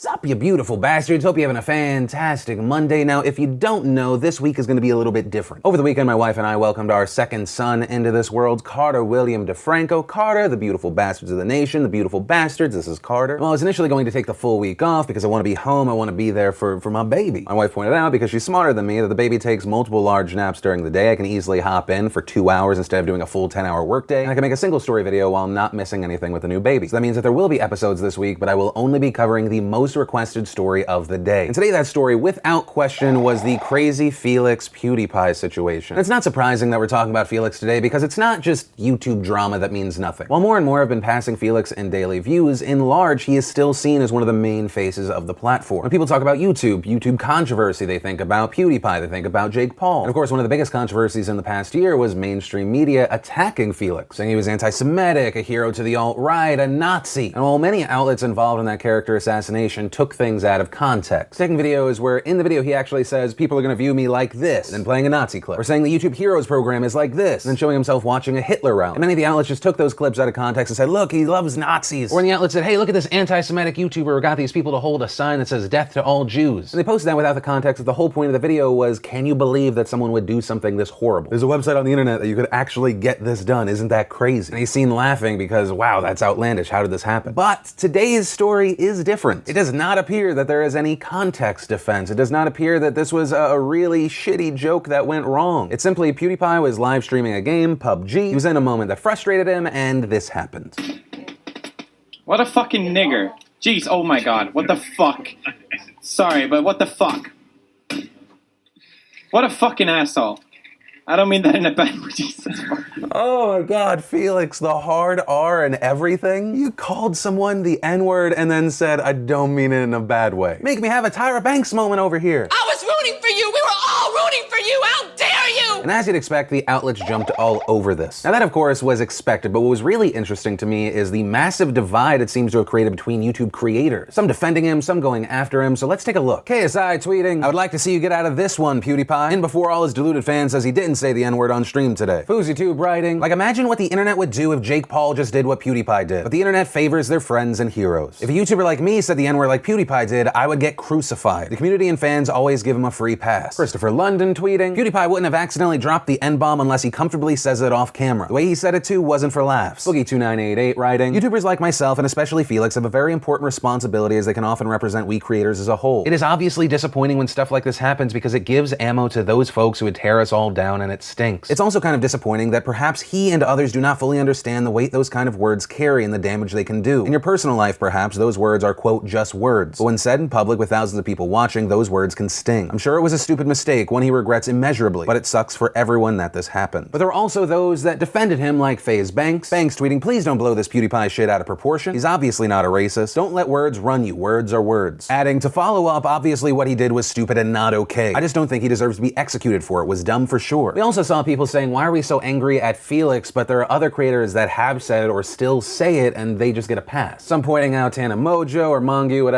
Sup, you beautiful bastards. Hope you're having a fantastic Monday. Now, if you don't know, this week is going to be a little bit different. Over the weekend, my wife and I welcomed our second son into this world, Carter William DeFranco. Carter, the beautiful bastards of the nation, the beautiful bastards. This is Carter. Well, I was initially going to take the full week off because I want to be home. I want to be there for my baby. My wife pointed out, because she's smarter than me, that the baby takes multiple large naps during the day. I can easily hop in for 2 hours instead of doing a full 10-hour workday. And I can make a single story video while not missing anything with the new baby. So that means that there will be episodes this week, but I will only be covering the most requested story of the day. And today that story, without question, was the crazy Felix PewDiePie situation. And it's not surprising that we're talking about Felix today because it's not just YouTube drama that means nothing. While more and more have been passing Felix in daily views, in large, he is still seen as one of the main faces of the platform. When people talk about YouTube controversy, they think about PewDiePie, they think about Jake Paul. And of course, one of the biggest controversies in the past year was mainstream media attacking Felix, saying he was anti-Semitic, a hero to the alt-right, a Nazi. And while many outlets involved in that character assassination took things out of context. Second video is where in the video he actually says people are gonna view me like this, and then playing a Nazi clip. Or saying the YouTube Heroes program is like this, and then showing himself watching a Hitler rally. And many of the outlets just took those clips out of context and said, look, he loves Nazis. Or when the outlet said, hey, look at this anti-Semitic YouTuber who got these people to hold a sign that says death to all Jews. And they posted that without the context that the whole point of the video was, can you believe that someone would do something this horrible? There's a website on the internet that you could actually get this done. Isn't that crazy? And he's seen laughing because, wow, that's outlandish. How did this happen? But today's story is different. It does not appear that there is any context defense. It does not appear that this was a really shitty joke that went wrong. It's simply PewDiePie was live streaming a game, PUBG. He was in a moment that frustrated him, and this happened. What a fucking nigger. Jeez, oh my god, what the fuck? Sorry, but what the fuck? What a fucking asshole. I don't mean that in a bad way. Oh my god, Felix, the hard R and everything? You called someone the N-word and then said, I don't mean it in a bad way. Make me have a Tyra Banks moment over here. I was rooting for you! We were all rooting for you! How dare you! And as you'd expect, the outlets jumped all over this. Now that, of course, was expected, but what was really interesting to me is the massive divide it seems to have created between YouTube creators. Some defending him, some going after him, so let's take a look. KSI tweeting, I would like to see you get out of this one, PewDiePie. And before all his deluded fans says he didn't say the N-word on stream today. FouseyTube writing, like imagine what the internet would do if Jake Paul just did what PewDiePie did. But the internet favors their friends and heroes. If a YouTuber like me said the N-word like PewDiePie did, I would get crucified. The community and fans always give him a free pass. Christopher London tweeting, PewDiePie wouldn't have accidentally dropped the N-bomb unless he comfortably says it off camera. The way he said it too wasn't for laughs. Boogie2988 writing, YouTubers like myself and especially Felix have a very important responsibility as they can often represent we creators as a whole. It is obviously disappointing when stuff like this happens because it gives ammo to those folks who would tear us all down, and it stinks. It's also kind of disappointing that perhaps he and others do not fully understand the weight those kind of words carry and the damage they can do. In your personal life, perhaps, those words are, quote, just words. But when said in public with thousands of people watching, those words can sting. I'm sure it was a stupid mistake, one he regrets immeasurably, but it sucks for everyone that this happened. But there were also those that defended him, like FaZe Banks. Banks tweeting, please don't blow this PewDiePie shit out of proportion. He's obviously not a racist. Don't let words run you. Words are words. Adding, to follow up, obviously what he did was stupid and not okay. I just don't think he deserves to be executed for it. Was dumb for sure. We also saw people saying, why are we so angry at Felix, but there are other creators that have said or still say it and they just get a pass. Some pointing out Tana Mojo or Mongu,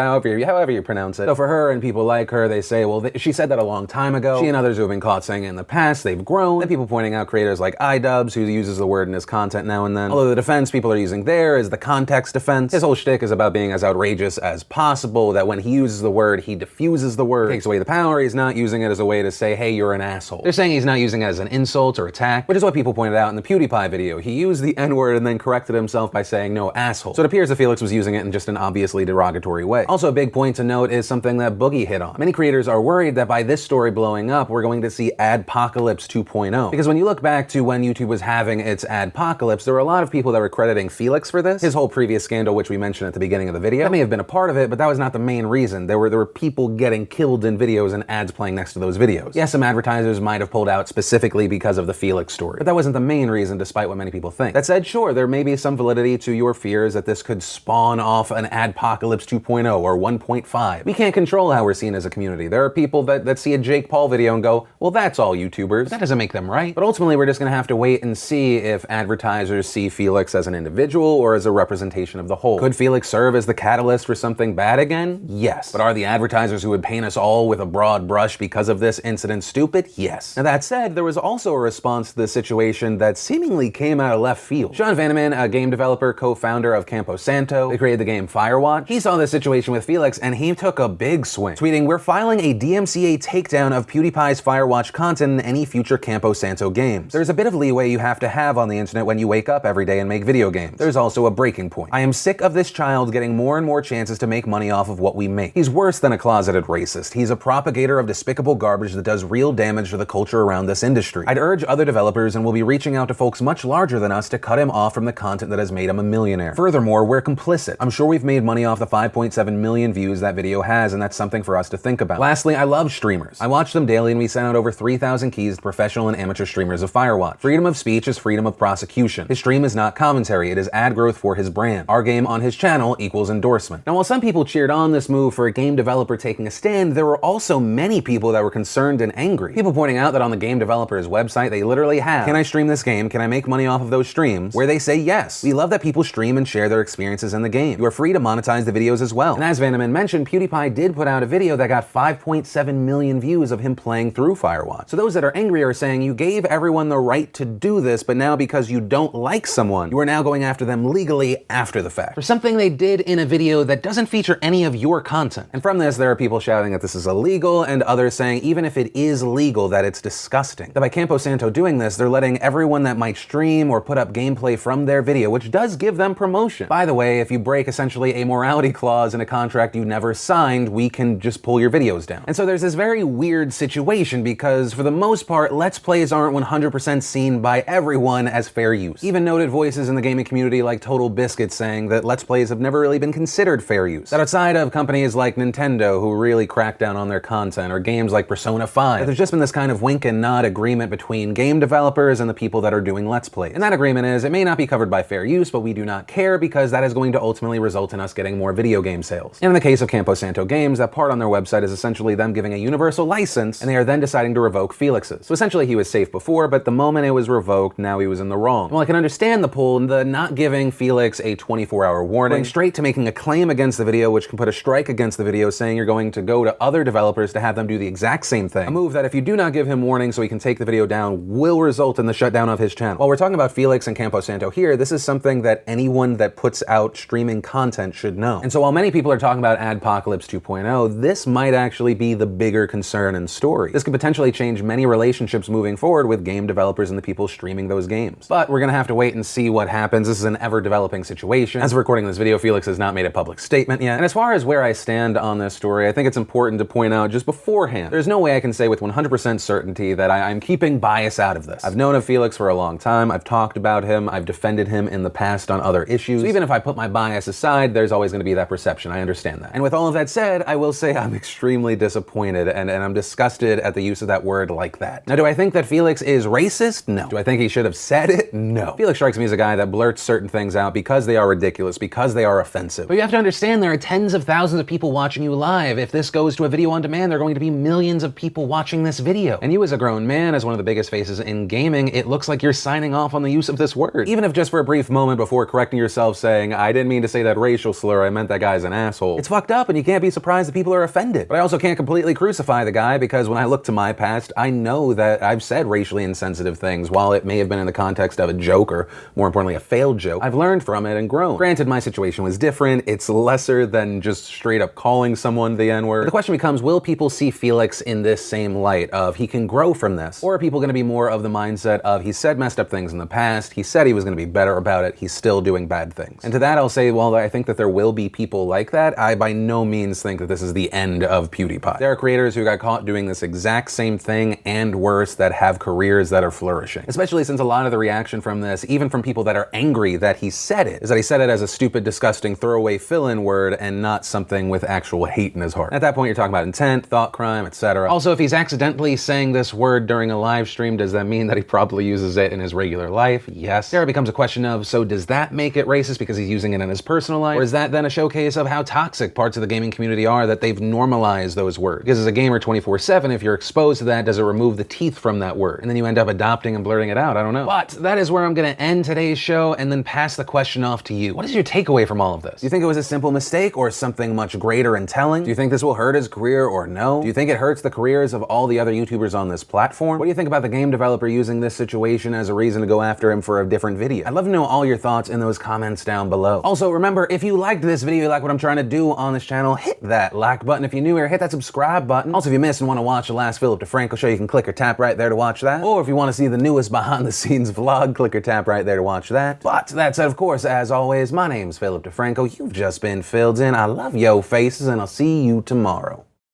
however you pronounce it. So for her and people like her, they say, well, she said that a long time ago. She and others who have been caught saying it in the past, they've grown. Then people pointing out creators like iDubbbz, who uses the word in his content now and then. Although the defense people are using there is the context defense. His whole shtick is about being as outrageous as possible, that when he uses the word, he diffuses the word, takes away the power. He's not using it as a way to say, hey, you're an asshole. They're saying he's not using it as an insult or attack, which is what people pointed out in the PewDiePie video. He used the N-word and then corrected himself by saying, no, asshole. So it appears that Felix was using it in just an obviously derogatory way. Also, a big point to note is something that Boogie hit on. Many creators are worried that by this story blowing up, we're going to see Adpocalypse 2.0. Because when you look back to when YouTube was having its Adpocalypse, there were a lot of people that were crediting Felix for this. His whole previous scandal, which we mentioned at the beginning of the video, that may have been a part of it, but that was not the main reason. There were people getting killed in videos and ads playing next to those videos. Yes, some advertisers might have pulled out specifically because of the Felix story, but that wasn't the main reason, despite what many people think. That said, sure, there may be some validity to your fears that this could spawn off an Adpocalypse 2.0 or 1.5. We can't control how we're seen as a community. There are people that see a Jake Paul video and go, well, that's all YouTube YouTubers. But that doesn't make them right. But ultimately, we're just gonna have to wait and see if advertisers see Felix as an individual or as a representation of the whole. Could Felix serve as the catalyst for something bad again? Yes. But are the advertisers who would paint us all with a broad brush because of this incident stupid? Yes. Now that said, there was also a response to this situation that seemingly came out of left field. Sean Vanneman, a game developer, co-founder of Campo Santo, they created the game Firewatch. He saw this situation with Felix and he took a big swing, tweeting, "We're filing a DMCA takedown of PewDiePie's Firewatch content in any future Campo Santo games. There's a bit of leeway you have to have on the internet when you wake up every day and make video games. There's also a breaking point. I am sick of this child getting more and more chances to make money off of what we make. He's worse than a closeted racist. He's a propagator of despicable garbage that does real damage to the culture around this industry. I'd urge other developers, and we'll be reaching out to folks much larger than us, to cut him off from the content that has made him a millionaire. Furthermore, we're complicit. I'm sure we've made money off the 5.7 million views that video has, and that's something for us to think about. Lastly, I love streamers. I watch them daily, and we send out over 3,000 keys to professional and amateur streamers of Firewatch. Freedom of speech is freedom of prosecution. His stream is not commentary, it is ad growth for his brand. Our game on his channel equals endorsement." Now, while some people cheered on this move for a game developer taking a stand, there were also many people that were concerned and angry. People pointing out that on the game developer's website, they literally have, "Can I stream this game? Can I make money off of those streams?" where they say yes. We love that people stream and share their experiences in the game. You are free to monetize the videos as well. And as Vanneman mentioned, PewDiePie did put out a video that got 5.7 million views of him playing through Firewatch. So those that are angry are saying, you gave everyone the right to do this, but now because you don't like someone, you are now going after them legally after the fact for something they did in a video that doesn't feature any of your content. And from this, there are people shouting that this is illegal, and others saying even if it is legal, that it's disgusting. That by Campo Santo doing this, they're letting everyone that might stream or put up gameplay from their video, which does give them promotion. By the way, if you break essentially a morality clause in a contract you never signed, we can just pull your videos down. And so there's this very weird situation because for the most part, Let's Plays aren't 100% seen by everyone as fair use. Even noted voices in the gaming community like Total Biscuit saying that Let's Plays have never really been considered fair use. That outside of companies like Nintendo, who really crack down on their content, or games like Persona 5, that there's just been this kind of wink and nod agreement between game developers and the people that are doing Let's Plays. And that agreement is, it may not be covered by fair use, but we do not care because that is going to ultimately result in us getting more video game sales. And in the case of Campo Santo Games, that part on their website is essentially them giving a universal license, and they are then deciding to revoke Felix's. So essentially he was safe before, but the moment it was revoked, now he was in the wrong. Well, I can understand the pull in the not giving Felix a 24-hour warning, going straight to making a claim against the video, which can put a strike against the video, saying you're going to go to other developers to have them do the exact same thing. A move that if you do not give him warning so he can take the video down will result in the shutdown of his channel. While we're talking about Felix and Campo Santo here, this is something that anyone that puts out streaming content should know. And so while many people are talking about Adpocalypse 2.0, this might actually be the bigger concern and story. This could potentially change many relationships moving forward with game developers and the people streaming those games. But we're gonna have to wait and see what happens. This is an ever-developing situation. As of recording this video, Felix has not made a public statement yet. And as far as where I stand on this story, I think it's important to point out just beforehand, there's no way I can say with 100% certainty that I'm keeping bias out of this. I've known of Felix for a long time. I've talked about him. I've defended him in the past on other issues. So even if I put my bias aside, there's always gonna be that perception. I understand that. And with all of that said, I will say I'm extremely disappointed and I'm disgusted at the use of that word like that. Now, do I think that Felix is racist? No. Do I think he should have said it? No. Felix strikes me as a guy that blurts certain things out because they are ridiculous, because they are offensive. But you have to understand there are tens of thousands of people watching you live. If this goes to a video on demand, there are going to be millions of people watching this video. And you as a grown man, as one of the biggest faces in gaming, it looks like you're signing off on the use of this word. Even if just for a brief moment before correcting yourself saying, I didn't mean to say that racial slur, I meant that guy's an asshole. It's fucked up and you can't be surprised that people are offended. But I also can't completely crucify the guy because when I look to my past, I know that I've said racially insensitive things. While it may have been in the context of a joke or more importantly a failed joke, I've learned from it and grown. Granted, my situation was different. It's lesser than just straight up calling someone the N-word. The question becomes, will people see Felix in this same light of he can grow from this? Or are people gonna be more of the mindset of he said messed up things in the past, he said he was gonna be better about it, he's still doing bad things. And to that I'll say, while I think that there will be people like that, I by no means think that this is the end of PewDiePie. There are creators who got caught doing this exact same thing and worse that have careers that are flourishing. Especially since a lot of the reaction from this, even from people that are angry that he said it, is that he said it as a stupid, disgusting, throwaway fill-in word and not something with actual hate in his heart. At that point, you're talking about intent, thought crime, etc. Also, if he's accidentally saying this word during a live stream, does that mean that he probably uses it in his regular life? Yes. There becomes a question of, so does that make it racist because he's using it in his personal life? Or is that then a showcase of how toxic parts of the gaming community are that they've normalized those words? Because as a gamer 24/7, if you're exposed to that, does it remove remove the teeth from that word, and then you end up adopting and blurting it out. I don't know. But that is where I'm gonna end today's show and then pass the question off to you. What is your takeaway from all of this? Do you think it was a simple mistake or something much greater and telling? Do you think this will hurt his career or no? Do you think it hurts the careers of all the other YouTubers on this platform? What do you think about the game developer using this situation as a reason to go after him for a different video? I'd love to know all your thoughts in those comments down below. Also, remember, if you liked this video, you like what I'm trying to do on this channel, hit that like button. If you're new here, hit that subscribe button. Also, if you missed and want to watch the last Philip DeFranco show, you can click or tap right there to watch that. Or if you want to see the newest behind the scenes vlog, click or tap right there to watch that. But that said, of course, as always, my name's Philip DeFranco. You've just been filled in. I love yo faces, and I'll see you tomorrow.